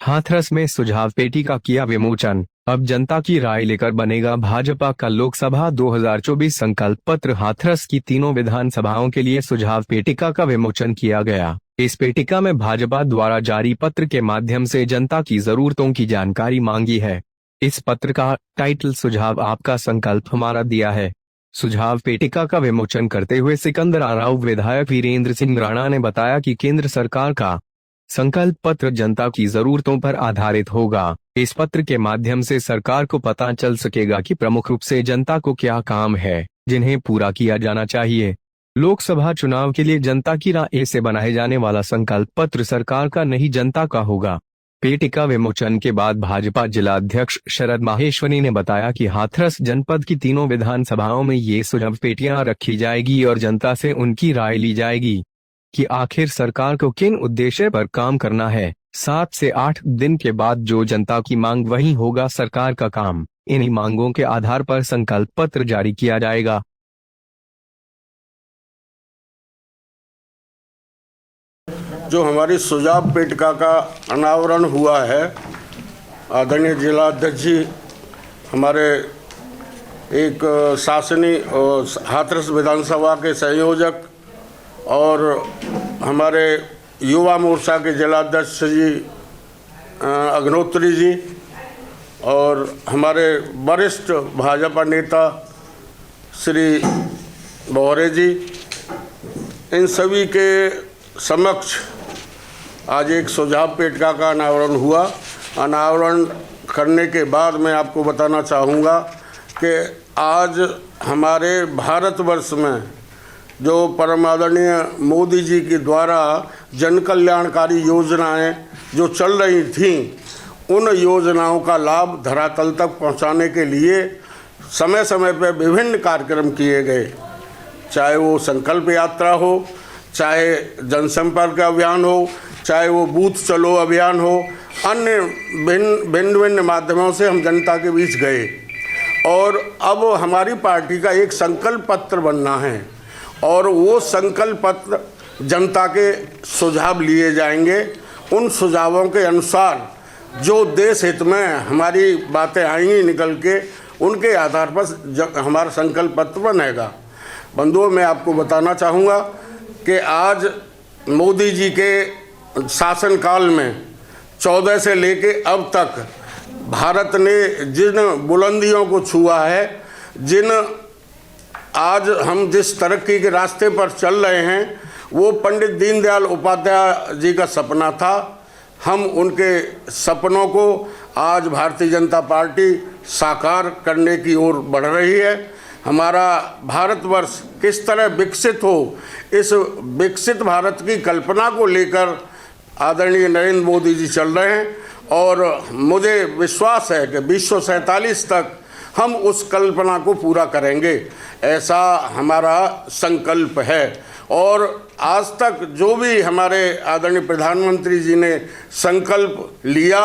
हाथरस में सुझाव पेटी का किया विमोचन। अब जनता की राय लेकर बनेगा भाजपा का लोकसभा 2024 संकल्प पत्र। हाथरस की तीनों विधानसभाओं के लिए सुझाव पेटिका का विमोचन किया गया। इस पेटिका में भाजपा द्वारा जारी पत्र के माध्यम से जनता की जरूरतों की जानकारी मांगी है। इस पत्र का टाइटल सुझाव आपका संकल्प हमारा दिया है। सुझाव पेटिका का विमोचन करते हुए सिकंदराराव विधायक वीरेंद्र सिंह राणा ने बताया कि केंद्र सरकार का संकल्प पत्र जनता की जरूरतों पर आधारित होगा। इस पत्र के माध्यम से सरकार को पता चल सकेगा कि प्रमुख रूप से जनता को क्या काम है जिन्हें पूरा किया जाना चाहिए। लोकसभा चुनाव के लिए जनता की राय से बनाए जाने वाला संकल्प पत्र सरकार का नहीं जनता का होगा। पेटिका विमोचन के बाद भाजपा जिला अध्यक्ष शरद माहेश्वरी ने बताया कि हाथरस जनपद की तीनों विधानसभाओं में ये सुझाव पेटियां रखी जाएगी और जनता से उनकी राय ली जाएगी कि आखिर सरकार को किन उद्देश्य पर काम करना है। 7 से 8 दिन के बाद जो जनता की मांग वही होगा सरकार का काम। इन्हीं मांगों के आधार पर संकल्प पत्र जारी किया जाएगा। जो हमारी सुझाव पेटिका का अनावरण हुआ है, आदरणीय जिला अध्यक्ष जी हमारे एक शासनीय हाथरस विधानसभा के संयोजक और हमारे युवा मोर्चा के जिला अध्यक्ष जी अग्नोत्री जी और हमारे वरिष्ठ भाजपा नेता श्री बौरे जी, इन सभी के समक्ष आज एक सुझाव पेटिका का अनावरण हुआ। अनावरण करने के बाद मैं आपको बताना चाहूँगा कि आज हमारे भारतवर्ष में जो परम आदरणीय मोदी जी के द्वारा जन कल्याणकारी योजनाएं जो चल रही थीं, उन योजनाओं का लाभ धरातल तक पहुंचाने के लिए समय समय पर विभिन्न कार्यक्रम किए गए। चाहे वो संकल्प यात्रा हो, चाहे जनसंपर्क अभियान हो, चाहे वो बूथ चलो अभियान हो, अन्य भिन्न माध्यमों से हम जनता के बीच गए। और अब हमारी पार्टी का एक संकल्प पत्र बनना है और वो संकल्प पत्र जनता के सुझाव लिए जाएंगे। उन सुझावों के अनुसार जो देश हित में हमारी बातें आएंगी निकल के, उनके आधार पर हमारा संकल्प पत्र बनेगा। बंधुओं, मैं आपको बताना चाहूँगा कि आज मोदी जी के शासनकाल में 14 से लेके अब तक भारत ने जिन बुलंदियों को छुआ है, आज हम जिस तरक्की के रास्ते पर चल रहे हैं, वो पंडित दीनदयाल उपाध्याय जी का सपना था। हम उनके सपनों को आज भारतीय जनता पार्टी साकार करने की ओर बढ़ रही है। हमारा भारतवर्ष किस तरह विकसित हो, इस विकसित भारत की कल्पना को लेकर आदरणीय नरेंद्र मोदी जी चल रहे हैं और मुझे विश्वास है कि 2047 तक हम उस कल्पना को पूरा करेंगे, ऐसा हमारा संकल्प है। और आज तक जो भी हमारे आदरणीय प्रधानमंत्री जी ने संकल्प लिया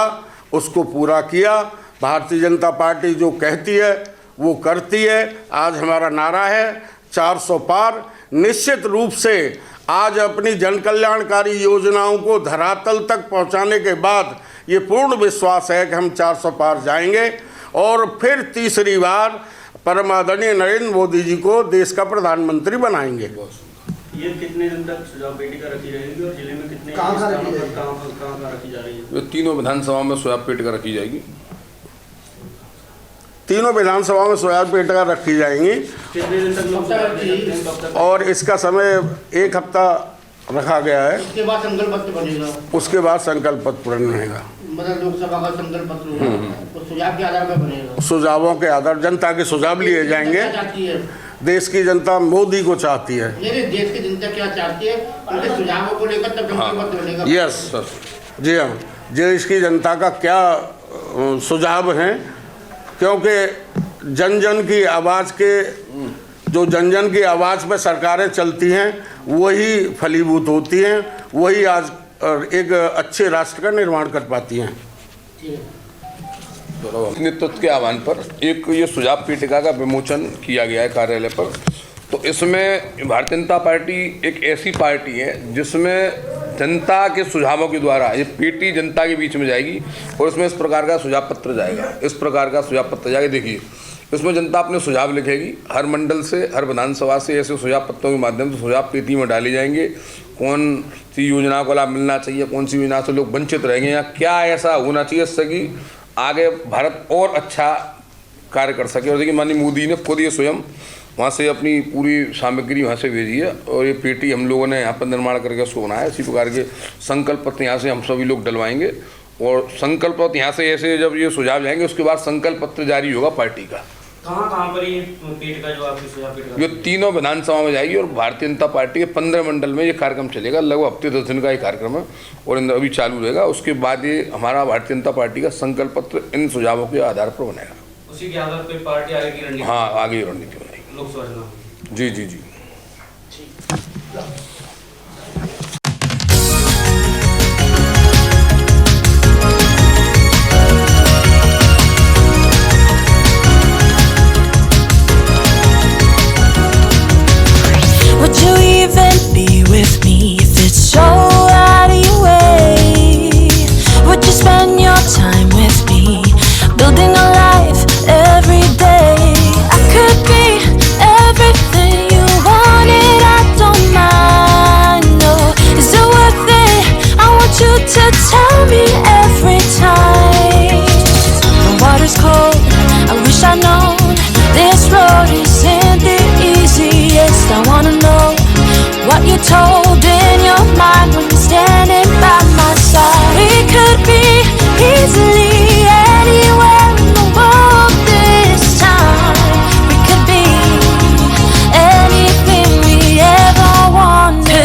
उसको पूरा किया। भारतीय जनता पार्टी जो कहती है वो करती है। आज हमारा नारा है 400 पार। निश्चित रूप से आज अपनी जन कल्याणकारी योजनाओं को धरातल तक पहुंचाने के बाद ये पूर्ण विश्वास है कि हम 400 पार जाएंगे और फिर तीसरी बार परम आदरणीय नरेंद्र मोदी जी को देश का प्रधानमंत्री बनाएंगे। ये कितने दिन तक सुझाव पेटिका रखी रहेगी और जिले में कितने कहाँ रखी जा रही है? तीनों विधानसभाओं में सुझाव पेटिका रखी जाएगी। तीनों विधानसभाओं में सुझाव पेटिका रखी जाएंगी। कितने दिन तक? और इसका समय 1 हफ्ता रखा गया है। उसके बाद संकल्प पत्र बनेगा। उसके बाद संकल्प पत्र बनेगा। मतलब लोकसभा का संकल्प पत्र होगा, तो सुझाव के आधार पर बनेगा। सुझावों के आधार, जनता के सुझाव लिए जाएंगे। देश की जनता मोदी को चाहती है। नहीं, देश की जनता क्या चाहती है, उनके सुझावों को लेकर तब संकल्प पत्र बनेगा। यस सर, जी हाँ, देश की जनता का क्या सुझाव हैं, क्योंकि जन जन की आवाज़ के जो जन जन की आवाज़ पर सरकारें चलती हैं वही फलीभूत होती हैं, वही आज एक अच्छे राष्ट्र का निर्माण कर पाती हैं। नेतृत्व के आह्वान पर एक ये सुझाव पेटिका का विमोचन किया गया है कार्यालय पर। तो इसमें भारतीय जनता पार्टी एक ऐसी पार्टी है जिसमें जनता के सुझावों के द्वारा ये पेटी जनता के बीच में जाएगी और इसमें इस प्रकार का सुझाव पत्र जाएगा, इस प्रकार का सुझाव पत्र जाएगा। देखिए इसमें जनता अपने सुझाव लिखेगी, हर मंडल से, हर विधानसभा से ऐसे सुझाव पत्रों के माध्यम से सुझाव पेटी में डाले जाएंगे। कौन सी योजना को लाभ मिलना चाहिए, कौन सी योजना से लोग वंचित रहेंगे, या क्या ऐसा होना चाहिए जिससे कि आगे भारत और अच्छा कार्य कर सके। और देखिए माननीय मोदी ने खुद ये स्वयं वहाँ से अपनी पूरी सामग्री वहाँ से भेजी है और ये पेटी हम लोगों ने यहाँ पर निर्माण करके उसको बनाया। इसी प्रकार के संकल्प पत्र यहाँ से हम सभी लोग डलवाएंगे और संकल्प पत्र यहाँ से ऐसे जब ये सुझाव जाएंगे उसके बाद संकल्प पत्र जारी होगा पार्टी का। कहाँ पर ये पेट का जो आपकी सुझाव पेट का ये तीनों विधानसभा में जाएगी और भारतीय जनता पार्टी के 15 मंडल में ये कार्यक्रम चलेगा। लगभग हफ्ते 10 दिन का ये कार्यक्रम है और अभी चालू रहेगा। उसके बाद ये हमारा भारतीय जनता पार्टी का संकल्प पत्र इन सुझावों के आधार पर बनेगा। उसी के आधार पर पार्टी आगे की रणनीति, हाँ आगे रणनीति बनाएगी लोकसभा चुनाव। जी।